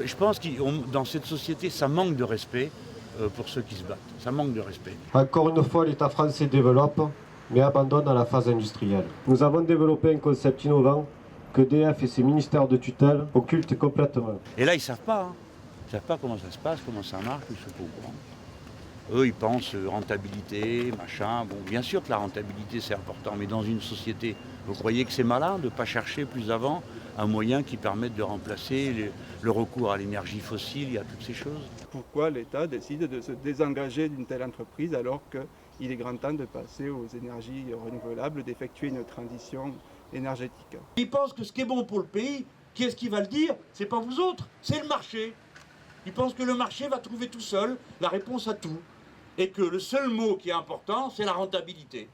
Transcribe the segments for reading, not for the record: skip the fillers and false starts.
Je pense que dans cette société, ça manque de respect pour ceux qui se battent. Ça manque de respect. Encore une fois, l'État français développe, mais abandonne à la phase industrielle. Nous avons développé un concept innovant que DF et ses ministères de tutelle occultent complètement. Et là, ils ne savent pas. Hein. Ils ne savent pas comment ça se passe, comment ça marche, ils ne sont pas au courant. Eux, ils pensent rentabilité, machin. Bon, bien sûr que la rentabilité, c'est important, mais dans une société, vous croyez que c'est malin de ne pas chercher plus avant un moyen qui permette de remplacer le recours à l'énergie fossile, il y a toutes ces choses. Pourquoi l'État décide de se désengager d'une telle entreprise alors qu'il est grand temps de passer aux énergies renouvelables, d'effectuer une transition énergétique? Ils pensent que ce qui est bon pour le pays, qui est-ce qui va le dire? C'est pas vous autres, c'est le marché. Ils pensent que le marché va trouver tout seul la réponse à tout. Et que le seul mot qui est important, c'est la rentabilité.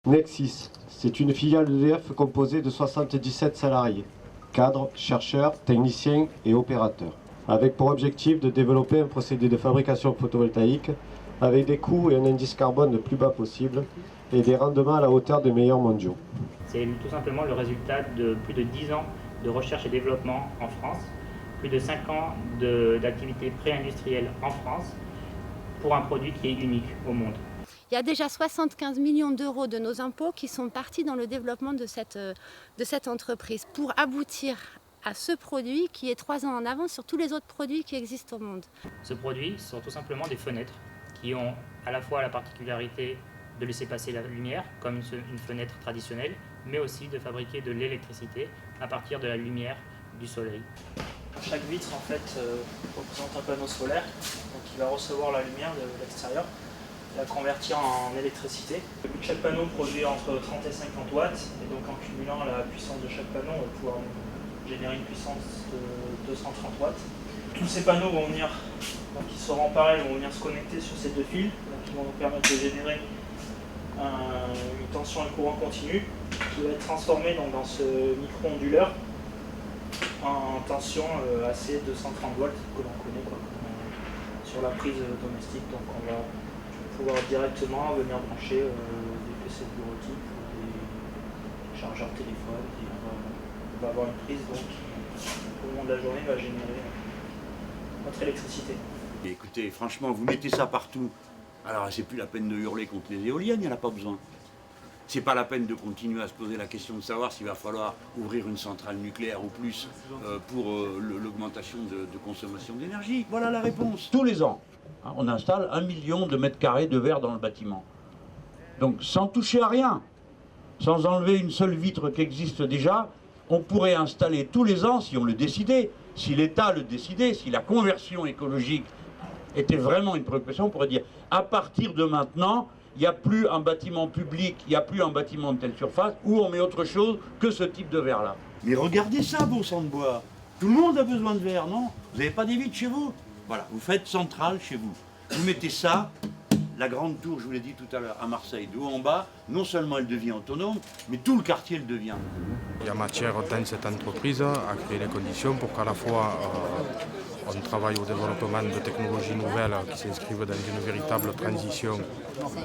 Nexis, c'est une filiale d'EDF composée de 77 salariés, cadres, chercheurs, techniciens et opérateurs, avec pour objectif de développer un procédé de fabrication photovoltaïque avec des coûts et un indice carbone le plus bas possible et des rendements à la hauteur des meilleurs mondiaux. C'est tout simplement le résultat de plus de 10 ans de recherche et développement en France, plus de 5 ans d'activité pré-industrielle en France, pour un produit qui est unique au monde. Il y a déjà 75 millions d'euros de nos impôts qui sont partis dans le développement de cette entreprise pour aboutir à ce produit qui est 3 ans en avance sur tous les autres produits qui existent au monde. Ce produit sont tout simplement des fenêtres qui ont à la fois la particularité de laisser passer la lumière comme une fenêtre traditionnelle, mais aussi de fabriquer de l'électricité à partir de la lumière du soleil. Chaque vitre en fait représente un panneau solaire, donc il va recevoir la lumière de l'extérieur, la convertir en électricité. Chaque panneau produit entre 30 et 50 watts, et donc en cumulant la puissance de chaque panneau, on va pouvoir générer une puissance de 230 watts. Tous ces panneaux vont venir, donc ils seront pareils, vont venir se connecter sur ces deux fils, donc ils vont nous permettre de générer une tension et courant continu qui va être transformé donc, dans ce micro-onduleur en tension AC 230 volts que l'on connaît sur la prise domestique. Donc on va pouvoir directement venir brancher des PC de bureautique ou des chargeurs téléphone. Et on va avoir une prise donc, qui au long de la journée va générer notre électricité. Et écoutez, franchement, vous mettez ça partout. Alors c'est plus la peine de hurler contre les éoliennes, il n'y en a pas besoin. C'est pas la peine de continuer à se poser la question de savoir s'il va falloir ouvrir une centrale nucléaire ou plus pour l'augmentation de consommation d'énergie. Voilà la réponse. Tous les ans, hein, on installe 1 million de mètres carrés de verre dans le bâtiment. Donc sans toucher à rien, sans enlever une seule vitre qui existe déjà, on pourrait installer tous les ans, si on le décidait, si l'État le décidait, si la conversion écologique était vraiment une préoccupation, on pourrait dire à partir de maintenant, il n'y a plus un bâtiment public, il n'y a plus un bâtiment de telle surface où on met autre chose que ce type de verre-là. Mais regardez ça, bon sang de bois. Tout le monde a besoin de verre, non? Vous n'avez pas des vitres chez vous? Voilà, vous faites centrale chez vous. Vous mettez ça, la grande tour, je vous l'ai dit tout à l'heure, à Marseille, de haut en bas, non seulement elle devient autonome, mais tout le quartier le devient. Il y a matière dans cette entreprise à créer les conditions pour qu'à la fois on travaille au développement de technologies nouvelles qui s'inscrivent dans une véritable transition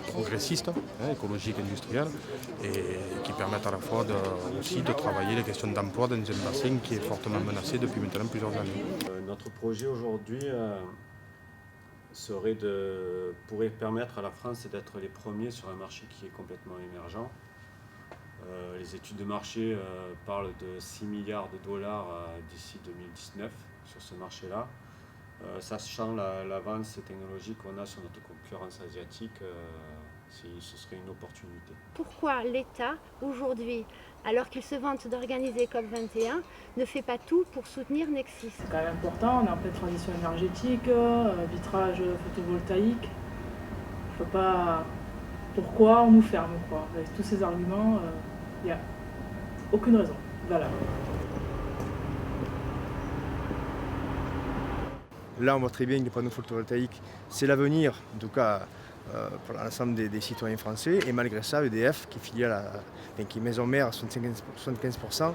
progressiste, écologique, industrielle, et qui permettent à la fois aussi de travailler les questions d'emploi dans un bassin qui est fortement menacé depuis maintenant plusieurs années. Notre projet aujourd'hui pourrait permettre à la France d'être les premiers sur un marché qui est complètement émergent. Les études de marché parlent de 6 milliards de dollars d'ici 2019 sur ce marché-là. Sachant l'avance technologique qu'on a sur notre concurrence asiatique, ce serait une opportunité. Pourquoi l'État, aujourd'hui, alors qu'il se vante d'organiser COP21, ne fait pas tout pour soutenir Nexis? C'est quand même important, on est en pleine transition énergétique, vitrage photovoltaïque. Je ne sais pas pourquoi on nous ferme, quoi. Avec tous ces arguments, il n'y a aucune raison valable. Là, on voit très bien que les panneaux photovoltaïques, c'est l'avenir, en tout cas pour l'ensemble des citoyens français. Et malgré ça, EDF, qui est filiale, qui est maison mère à 75%,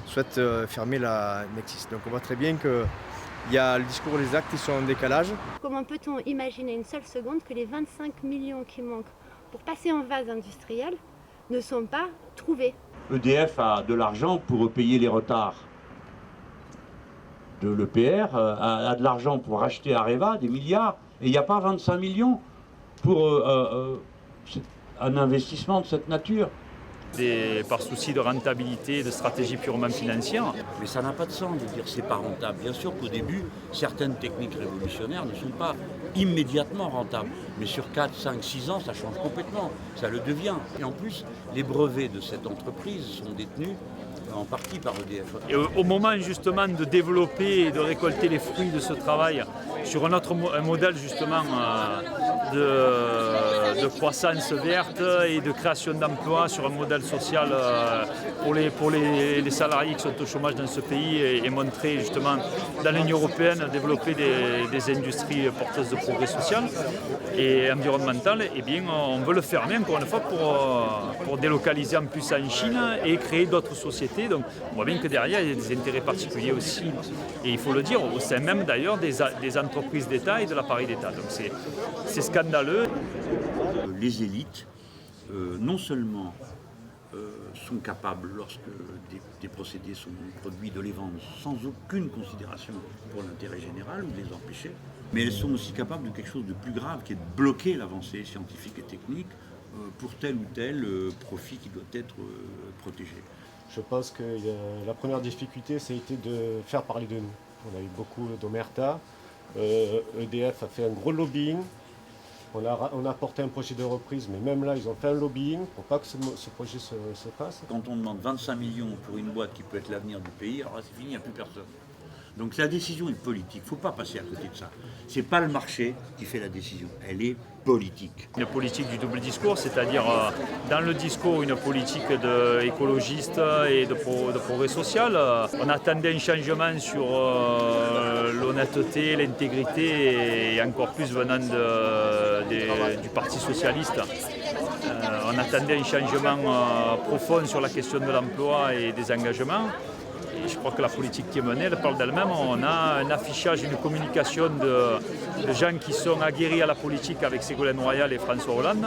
souhaite fermer la Nexis. Donc on voit très bien que le discours et les actes ils sont en décalage. Comment peut-on imaginer une seule seconde que les 25 millions qui manquent pour passer en vase industriel ne sont pas trouvés? EDF a de l'argent pour payer les retards. de l'EPR a de l'argent pour acheter Areva, des milliards, et il n'y a pas 25 millions pour un investissement de cette nature. Par souci de rentabilité, de stratégie purement financière. Mais ça n'a pas de sens de dire c'est pas rentable. Bien sûr qu'au début, certaines techniques révolutionnaires ne sont pas immédiatement rentables. Mais sur 4, 5, 6 ans, ça change complètement. Ça le devient. Et en plus, les brevets de cette entreprise sont détenus en partie par EDF. Et au moment justement de développer et de récolter les fruits de ce travail sur un modèle justement de croissance verte et de création d'emplois sur un modèle social pour les salariés qui sont au chômage dans ce pays et montrer justement dans l'Union européenne développer des industries porteuses de progrès social et environnemental, et bien on veut le fermer encore une fois pour délocaliser en plus en Chine et créer d'autres sociétés. Donc on voit bien que derrière il y a des intérêts particuliers aussi, et il faut le dire, au sein même d'ailleurs des entreprises d'État et de l'appareil d'État. Donc c'est scandaleux. Les élites, non seulement sont capables, lorsque des procédés sont produits, de les vendre sans aucune considération pour l'intérêt général ou de les empêcher, mais elles sont aussi capables de quelque chose de plus grave, qui est de bloquer l'avancée scientifique et technique pour tel ou tel profit qui doit être protégé. Je pense que la première difficulté, ça a été de faire parler de nous. On a eu beaucoup d'omerta. EDF a fait un gros lobbying. On a apporté un projet de reprise, mais même là, ils ont fait un lobbying pour pas que ce projet se fasse. Quand on demande 25 millions pour une boîte qui peut être l'avenir du pays, alors là, c'est fini, il n'y a plus personne. Donc la décision est politique, il ne faut pas passer à côté de ça. Ce n'est pas le marché qui fait la décision, elle est politique. Une politique du double discours, c'est-à-dire dans le discours une politique écologiste et de progrès social. On attendait un changement sur l'honnêteté, l'intégrité, et encore plus venant du Parti socialiste. On attendait un changement profond sur la question de l'emploi et des engagements. Et je crois que la politique qui est menée, elle parle d'elle-même. On a un affichage, une communication de gens qui sont aguerris à la politique avec Ségolène Royal et François Hollande,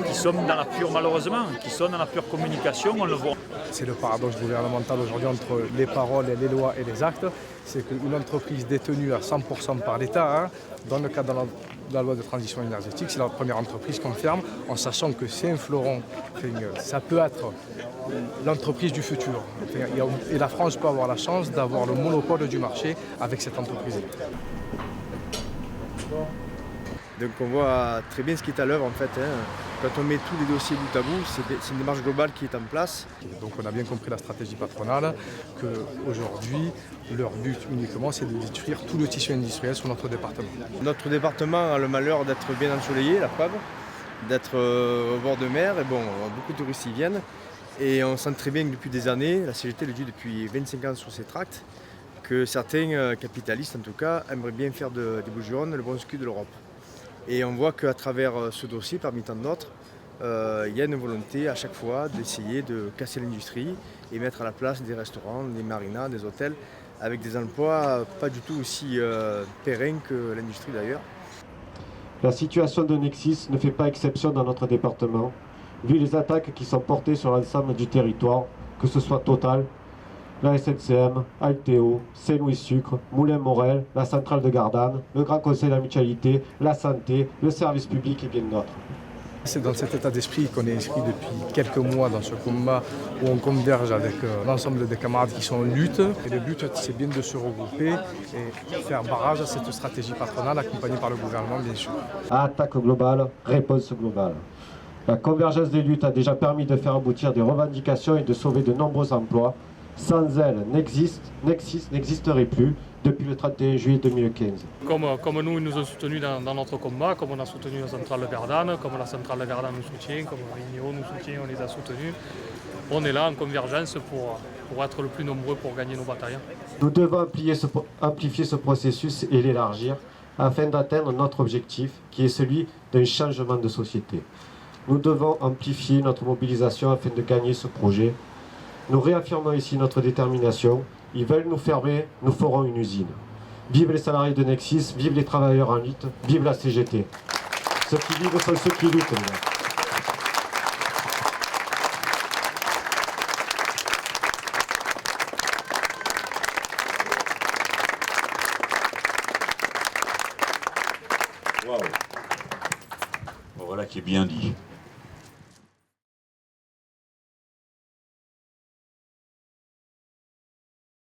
qui sont dans la pure, malheureusement, qui sont dans la pure communication, on le voit. C'est le paradoxe gouvernemental aujourd'hui entre les paroles, et les lois et les actes. C'est qu'une entreprise détenue à 100% par l'État, dans le cadre de la loi de transition énergétique, c'est la première entreprise qu'on ferme, en sachant que c'est un fleuron, ça peut être l'entreprise du futur. Et la France peut avoir la chance d'avoir le monopole du marché avec cette entreprise. Donc on voit très bien ce qui est à l'œuvre en fait. Quand on met tous les dossiers bout à bout, c'est une démarche globale qui est en place. Et donc on a bien compris la stratégie patronale, qu'aujourd'hui, leur but uniquement, c'est de détruire tout le tissu industriel sur notre département. Notre département a le malheur d'être bien ensoleillé, la preuve, d'être au bord de mer, et bon, beaucoup de touristes y viennent. Et on sent très bien que depuis des années, la CGT le dit depuis 25 ans sur ces tracts, que certains capitalistes en tout cas aimeraient bien faire des Bouches-du-Rhône le bon cul de l'Europe. Et on voit qu'à travers ce dossier, parmi tant d'autres, il y a une volonté à chaque fois d'essayer de casser l'industrie et mettre à la place des restaurants, des marinas, des hôtels, avec des emplois pas du tout aussi pérennes que l'industrie d'ailleurs. La situation de Nexis ne fait pas exception dans notre département, vu les attaques qui sont portées sur l'ensemble du territoire, que ce soit Total, la SNCM, Alteo, Saint-Louis Sucre, Moulin Morel, la centrale de Gardanne, le Grand Conseil de la Mutualité, la santé, le service public et bien d'autres. C'est dans cet état d'esprit qu'on est inscrit depuis quelques mois dans ce combat où on converge avec l'ensemble des camarades qui sont en lutte. Et le but, c'est bien de se regrouper et faire barrage à cette stratégie patronale accompagnée par le gouvernement, bien sûr. Attaque globale, réponse globale. La convergence des luttes a déjà permis de faire aboutir des revendications et de sauver de nombreux emplois. Sans elle, Nexis n'existerait plus depuis le 31 juillet 2015. Comme nous, ils nous ont soutenus dans notre combat, comme on a soutenu la centrale de Gardanne, comme la centrale de Gardanne nous soutient, comme Ignéo nous soutient, on les a soutenus. On est là en convergence pour être le plus nombreux pour gagner nos batailles. Nous devons amplifier ce processus et l'élargir afin d'atteindre notre objectif qui est celui d'un changement de société. Nous devons amplifier notre mobilisation afin de gagner ce projet. Nous réaffirmons ici notre détermination. Ils veulent nous fermer, nous ferons une usine. Vive les salariés de Nexis, vive les travailleurs en lutte, vive la CGT. Ceux qui vivent sont ceux qui luttent. Waouh. Bon, voilà qui est bien dit.